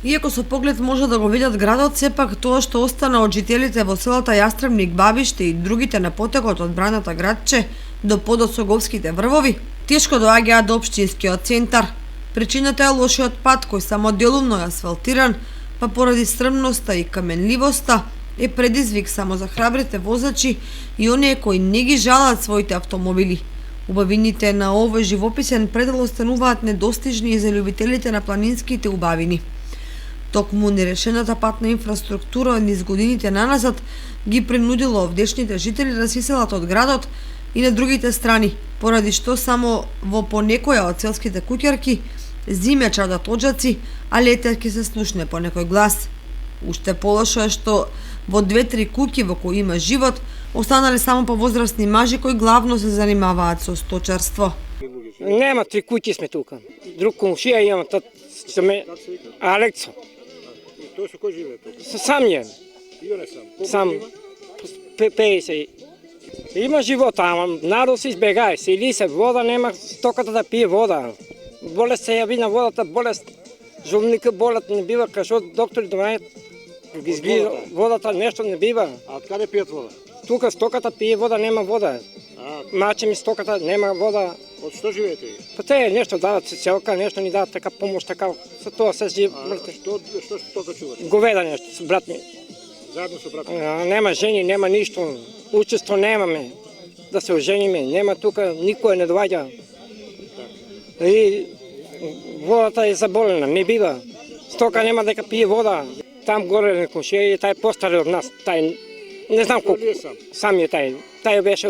Иако со поглед може да го видат градот, сепак тоа што остана од жителите во селата Јастребник, Бабиште и другите на потекот од браната градче до подосоговските врвови, тешко доаѓаат до општинскиот центар. Причината е лошиот пат кој само делумно е асфалтиран, па поради стрмноста и каменливоста е предизвик само за храбрите возачи и оние кои не ги жалат своите автомобили. Убавините на овој живописен предел остануваат недостижни и за љубителите на планинските убавини. Токму нерешената патна инфраструктура низ годините наназад ги принудило овдешните жители да се селат од градот и на другите страни, поради што само во по некоја од селските куќарки зиме чадат оджаци, а лете ќе се слушне по некој глас. Уште полошо е што во 2-3 куќи во кои има живот, останале само повозрастни мажи кои главно се занимаваат со сточарство. Нема 3 куќи сме тука. Друг комшија имам, што ме Алексо. Тој со кој живее тука? Сам е. И он е сам. Сам 50. Има живота, ама народ се избегае, сели се, вода нема, стоката да пие вода. Болест се јави на водата, болест, жолника болат, не бива, кашо доктори доаѓаат, ги изгледа водата, нешто не бива. А од каде пијат вода? Тука стоката пие вода, нема вода. Маче ми стоката, нема вода. Од што живеете ви? Па те нешто дават селка, нешто ни дават така помош, така, со тоа се живи. Што тока чувате? Говеда нешто, со брат ми. Заедно со брат? Нема жени, нема ништо. Учество немаме да се ожениме. Нема тука, никој не доаѓа. И водата е заболена, не бива. Стока нема дека пие вода. Там горе на комшија е тај постари од нас. Тај не знам колку. Сам е тај. Тај беше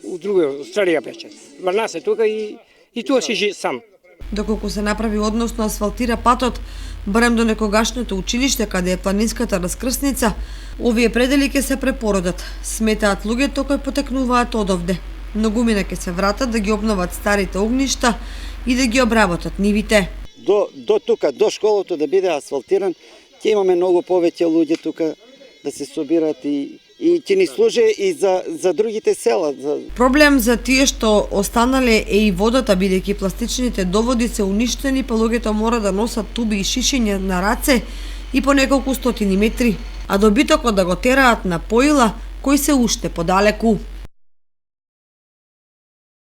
у друга Австралија беше. Во нас е тука и тука си жи сам. Доколку се направи односно асфалтира патот, барем до некогашното училиште каде е планинската раскрсница, овие предели ќе се препородат, сметаат луѓето кои потекнуваат одовде. Многумина ќе се вратат да ги обноват старите огништа и да ги обработат нивите. До тука, до школото да биде асфалтиран, ќе имаме многу повеќе луѓе тука да се собираат и ќе ни служи и за другите села. Проблем за тие што останале е и водата, бидејќи пластичните доводи се уништени, па луѓето мора да носат туби и шишиња на раце и по неколку стотини метри, а добитокот да го тераат на поила кои се уште подалеку.